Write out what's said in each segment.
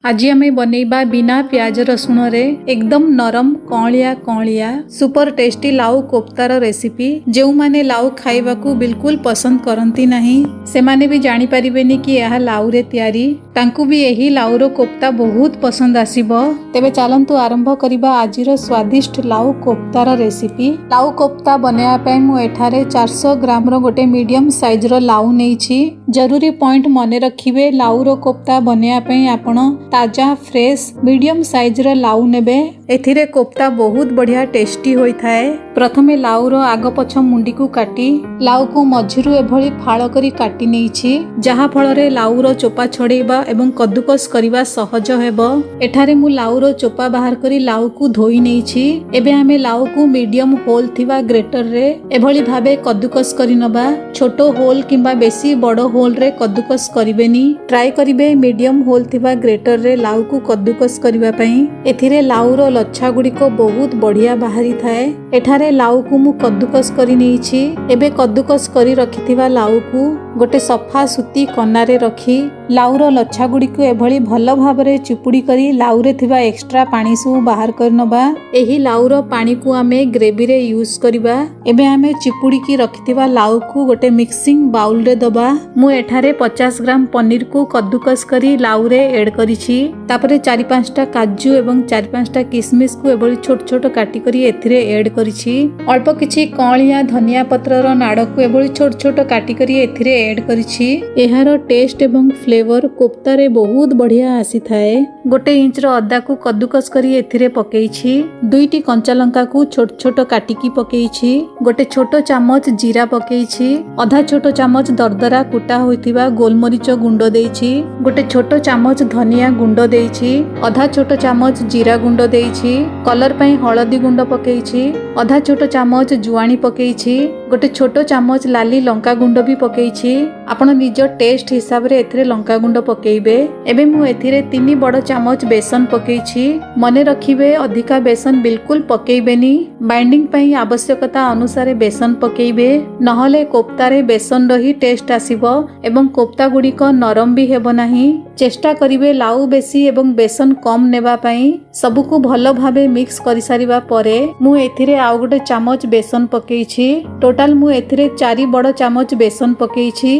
आज आम बनैबा बिना प्याज रसुण रे एकदम नरम कौलिया कौलिया सुपर टेस्टी लाउ कोफ्तार रेसिपी। जो माने लाउ खाइबा को बिल्कुल पसंद करती नहीं से माने भी जानी परिबेनी कि यह लाउ रे तैयारी तांकु भी यही लाउर कोफ्ता बहुत पसंद आसीबो। तेबे चलंतु आरंभ करिबा आजिर स्वादिष्ट लाउ कोफ्तार रेसिपी। लाउ कोफ्ता बनाया पय मु एठारे 400 ग्राम रो गोटे मीडियम साइज रो लाउ नेइछि। जरूरी पॉइंट मने रखिबे लाउर कोफ्ता बनाया पय आपण ताजा फ्रेश मीडियम साइज रो लाउ नेबे। एथिरे कोफ्ता बहुत बढ़िया टेस्टी होई थाए। प्रथमे लाउर आग पछ मुंडी को काटी लाउ को मझिरु एभली फाळ करी काटी नेइछि जहा फल रे लाउर चोपा छड़ेबा एवं कद्दुकस करिबा सहज हेबो। एठारे मु लाउर चोपा बाहर करी लाउ को धोई नेइछि। एबे आमे लाउ को मीडियम होल थिबा ग्रेटर रे एभली भाबे कद्दुकस करि नबा। छोटो होल किंबा बेसी बड़ो होल रे कद्दुकस करिबेनी। ट्राई करिबे मीडियम होल थिबा ग्रेटर रे लाउ को कद्दुकस करिबा पई। एथिरे लाउर लच्छा गुडी को बहुत बढ़िया बाहरी थाए। एठारे लाउ को मु कद्दुकस करि नेइछि। एबे कद्दुकस करि रखिथिबा लाउ को गोटे सफा सूती कनारे रखी लाउर लच्छा गुडी को एभली भल भाबरे चिपुडी करी लाउ रे थिबा एक्स्ट्रा पानी सब बाहर कर नबा। एही लाउर पानी को आमे ग्रेवी रे यूज करिबा। एबे आमे चिपुडी की रखिथिबा लाउ को गोटे मिक्सिंग बाउल रे दबा। मु एठारे 50 ग्राम पनीर को कद्दुकस करी लाउ रे ऐड करिछि। तापरे 4-5 टा काजू एवं 4-5 टा किशमिश को एभली छोट छोट काटी करी एथिरे ऐड करिछि। अल्प किछि कौलिया धनिया पत्र रो नाड़ को एभली छोट छोट काटी करी एथिरे ऐड करिछि। एहार टेस्ट एवं फ्लेवर कोफ्ता रे बहुत बढ़िया आसी थाए। गोटे इंच रो अदा को कद्दुकस करी एथिरे पकेइछि। 2टी कंचा लंका को छोट छोट काटिकी पकेइछि। गोटे छोटो चामच जीरा पकेइछि। आधा छोटो चामच दरदरा कुटा होइतिबा गोलमरीच गुंड देइछि। गोटे छोटो चामच धनिया गुंड देइछि। आधा छोटो चामच जीरा गुंड देइछि। कलर पई हळदी गुंड पकेइछि। आधा छोटो चामच जुआणी पकेइछि। गोटे छोटो चामच लाली लंका गुंड भी पकेइछि। आपण निज टेस्ट हिसाब रे एथिरे लंका गुंड पकेइबे। एबे मु एथिरे 3 बड़ चामच बेसन पकेइछि। मने रखिबे अधिका बेसन बिल्कुल पकेइबेनी। बाइंडिंग पई आवश्यकता अनुसार बेसन पकेइबे नहले कोफ्ता रे बेसन रही टेस्ट आसीबो एवं कोफ्ता गुडी को नरम भी हेबो नाही। चेष्टा करिवे लाउ बेसी एवं बेसन कम नेबा पई। सबु को भलो भाबे मिक्स करि सारिबा परे मु एथिरे आउ गोटे चामच बेसन पकेइछि। टोटल मु एथिरे 4 बड़ चामच बेसन पकेइछि।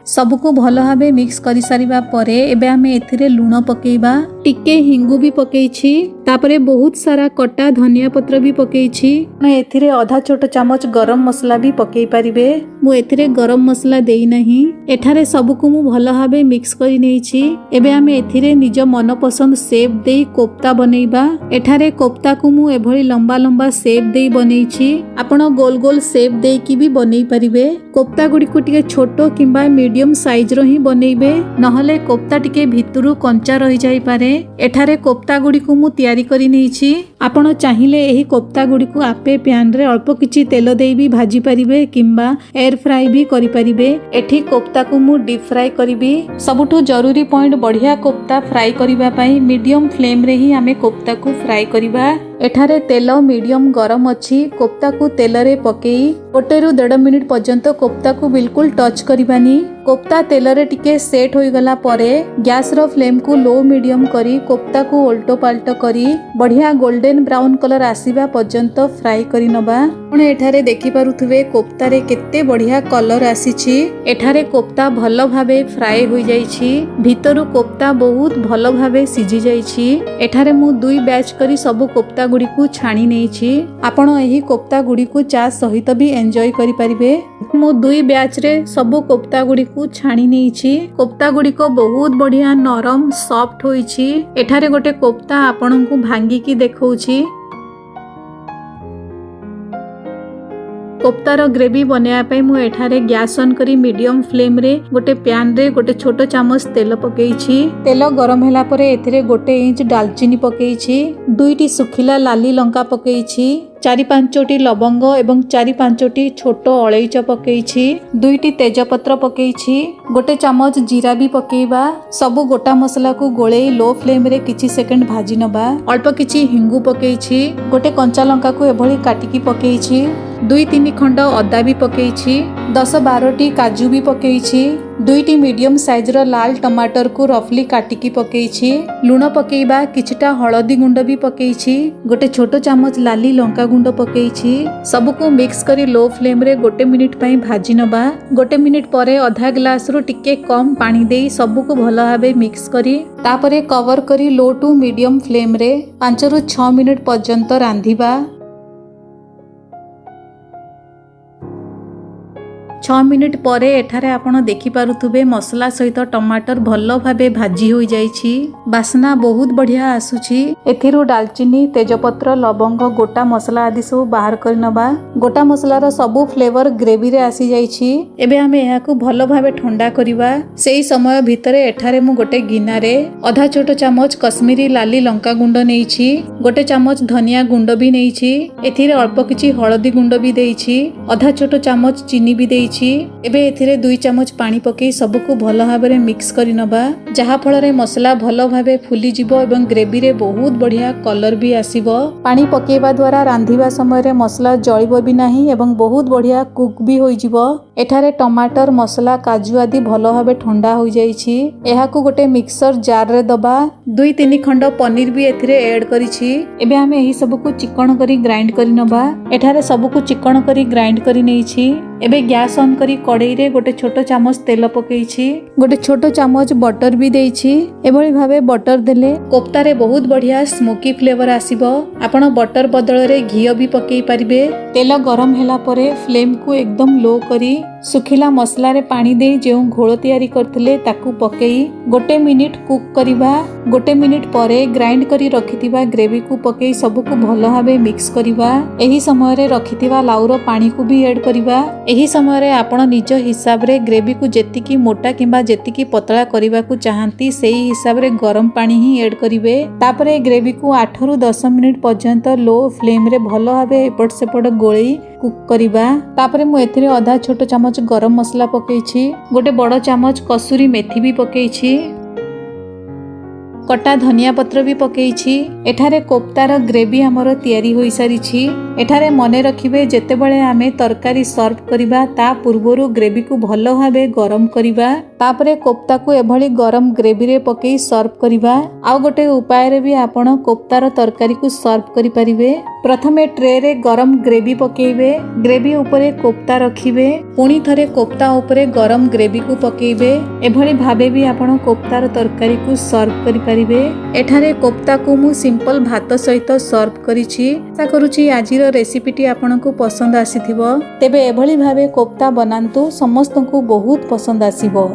सबको भल भाबे मिक्स करि सारिबा परे एबे आमे एथिरे लूण पकेइबा। टिके हिंगु भी पकेइछि। तापरे बहुत सारा कटा धनिया पत्र भी पकेइछि। मैं एथिरे आधा छोटो चामच गरम मसला भी पकेइ परिबे। मु एथिरे गरम मसला देई नहीं। एठारे सबको मु भल भाबे मिक्स करि नेइछि। एबे आमे एथिरे निज मन पसंद शेप देई कोफ्ता बनेइबा। एठारे कोफ्ता को मु एभली लंबा लंबा शेप देई बनेइछि। आपण गोल गोल शेप देई की भी बनेइ परिबे। कोफ्ता गुडी को टिके छोटो किंबा मीडियम साइज रो ही बनेइबे नहले कोफ्ता टिके भितरु कंचा रहि जाई पारे। एठारे कोफ्ता गुडी को मु तयारी करि नेइछि। आपण चाहिले एही कोफ्ता गुडी को आपे पैन रे अल्प किछि तेल देई भी भाजी परिबे किंबा एयर फ्राई भी करि परिबे। एठी कोफ्ता को मु डीप फ्राई करिबी। सबुठो जरूरी पॉइंट बढ़िया कोफ्ता फ्राई करिबा पई मीडियम फ्लेम रे ही आमे कोफ्ता को फ्राई करिबा। एठारे तेल मीडियम गरम अछि। कोफ्ता को तेल रे पकेई 1 ରୁ 1.5 मिनिट पर्यंत कोफ्ता को बिल्कुल टच करिबानी। कोफ्ता तेल रे टिके सेट होई गला परे गैस रो फ्लेम को लो मीडियम करी कोफ्ता को उल्टो पाल्टो करी बढ़िया गोल्डन ब्राउन कलर आसीबा पर्यंत फ्राई करि नबा। आपण एठारे देखि पारुथुबे कोफ्ता रे केते बढ़िया कलर आसीछि। एठारे कोफ्ता भलो भाबे फ्राई होई जाईछि। भितरु कोफ्ता बहुत भलो भाबे सिझी जाईछि। एठारे मु 2 बैच करी सब कोफ्ता गुडी को छाणी नेइछि। आपण एही कोफ्ता गुडी को चा सहित भी एन्जॉय करि परिबे। मु 2 बैच रे सब कोफ्ता गुडी को छाणी नेइछि। कोफ्ता गुडी को बहुत बढ़िया नरम सॉफ्ट होईछि। एठारे गोटे कोफ्ता आपण को भांगी की देखौछि। कोफ्तार ग्रेवी बनाया पई मु एठारे गैस ऑन करी मीडियम फ्लेम रे गोटे पैन रे गोटे छोटो चामच तेल पकेइछि। तेल गरम होला परे एथिरे गोटे इंच दालचीनी पकेइछि। 2टी सुखिला लाली लंका पकेइछि। 4-5टी लवंग एवं 4-5टी छोटो अलैच पकेइछि। 2टी तेजपत्र पकेइछि। गोटे चामच जीरा भी पकेइबा। सबु गोटा मसला को गोळेई लो फ्लेम रे किछि सेकंड भाजी नबा। अल्प किछि हिंगु पकेइछि। गोटे कंचा लंका को एभली काटिकी पकेइछि। 2-3 खंड अदा भी पकेइछि। 10-12टी काजू भी पकेइछि। दुईटी मीडियम साइज रो लाल टमाटर को रफली काटिकी पकेइछि। लुण पकेइबा, किछटा हळदी गुंड भी पकेइछि, गोटे छोटो चामच लाली लंका गुंड पकेइछि। सबको मिक्स करी लो फ्लेम रे गोटे मिनिट पई भाजी नबा। गोटे मिनिट परे आधा ग्लास रो टिके कम पानी देई सबको भलो भाबे मिक्स करी तापरे कवर करी लो टू मीडियम फ्लेम रे 5 रु 6 मिनिट पर्यंत रांधिबा। 6 मिनिट परे एठारे आपण देखि पारुथुबे मसला सहित टमाटर भलो भाबे भाजी होई जाईछि। बासना बहुत बढ़िया आसुछि। एथिरु दालचीनी, तेजपत्र, लवंग, गोटा मसला आदि सब बाहर कर नबा। गोटा मसलार सबु फ्लेवर ग्रेवी रे आसी जाईछि। एबे हमें एहाकु भलो भाबे ठंडा करिबा। सेही समय भितरे एठारे मु गोटे गिनारे आधा छोटो चामच कश्मीरी लाली लंका गुंड नेइछि, गोटे चामच धनिया गुंड भी नेइछि। एथिरे अल्प किछि हळदी गुंड भी देइछि, आधा छोटो चामच चीनी भी देइछि। एबे एथिरे 2 चामच पानी पकई सबको भलो भाबरे मिक्स करि नबा, जहा फଳରେ मसला भलो भाबे फुली जिवो एवं ग्रेवी रे बहुत बढ़िया कलर भी आसीबो। पानी पकेइबा द्वारा रांधिबा समय रे मसला जळिबो भी नाही एवं बहुत बढ़िया कुक भी होई जिवो। एठारे टमाटर, मसला, काजू आदि भलो भाबे ठंडा होई जाईछि। एहाकु गोटे मिक्सर जार रे दबा। 2-3 खंड पनीर भी एथिरे ऐड करिछि। एबे हमें एही सबको चिकन करी ग्राइंड करि नबा। एठारे सबको चिकन करी ग्राइंड करि नेइछि। एबे गैस ऑन करी कड़ाई रे गोटे छोटो चामच तेल पकेइछि, गोटे छोटो चामच बटर भी देइछि। एभली भाबे बटर देले कोफ्ता रे बहुत बढ़िया स्मोकी फ्लेवर आसीबो। आपण बटर बदल रे घी भी पकेई परिबे। तेल गरम हैला परे फ्लेम को एकदम लो करी सुखिला मसला रे पानी दे जेउ घोल तयारी करथिले ताकू पकेई गोटे मिनिट कुक करिबा। गोटे मिनिट परे ग्राइंड करी रखिथिबा ग्रेवी को पकेई सबको भलो भाबे मिक्स करिबा। एही समय रे रखिथिबा लाउर पानी को भी ऐड करिबा। एही समय रे आपण निज हिसाब रे ग्रेवी को जेतिकी मोटा किंबा जेतिकी पतला करिबा को चाहंती सेही हिसाब रे गरम पानी ही ऐड करिवे। तापरे ग्रेवी को 8 रु 10 मिनिट पर्यंत लो फ्लेम रे भलो भाबे एपट सेपट गोळी कुक करिबा। तापरे मु एथिरे आधा छोटो चामच गरम मसला पकेइछि, गोटे बड़ चामच कसूरी मेथी भी पकेइछि, कटा धनिया पत्र भी पकेइछि। एठारे कोफ्तार ग्रेवी हमर तयारी होई सारिछि। एठारे मने रखिबे जेतेबेले आमे तरकारी सर्व करिबा ता पूर्वरु ग्रेवी को भलो भाबे गरम करिबा। तापरे कोफ्ता को एभली गरम ग्रेवी रे पकेई सर्व करिबा। आ गोटे उपाय रे भी आपण कोफ्तार तरकारी को सर्व करि परिबे। प्रथमे ट्रे रे गरम ग्रेवी पकेइबे, ग्रेवी ऊपरे कोफ्ता रखिबे, पुणी थरे कोफ्ता ऊपरे गरम ग्रेवी को पकेइबे। एभली भाबे भी आपण कोफ्तार तरकारी को सर्व करि परिबे। एठारे कोफ्ता को मु सिंपल भात सहित सर्व करिछि। आशा करूछि आजिर रेसिपीटी आपनकु पसंद आसीथिबो। तेबे एभली भाबे कोफ्ता बनांतु, समस्तंकु बहुत पसंद आसीबो।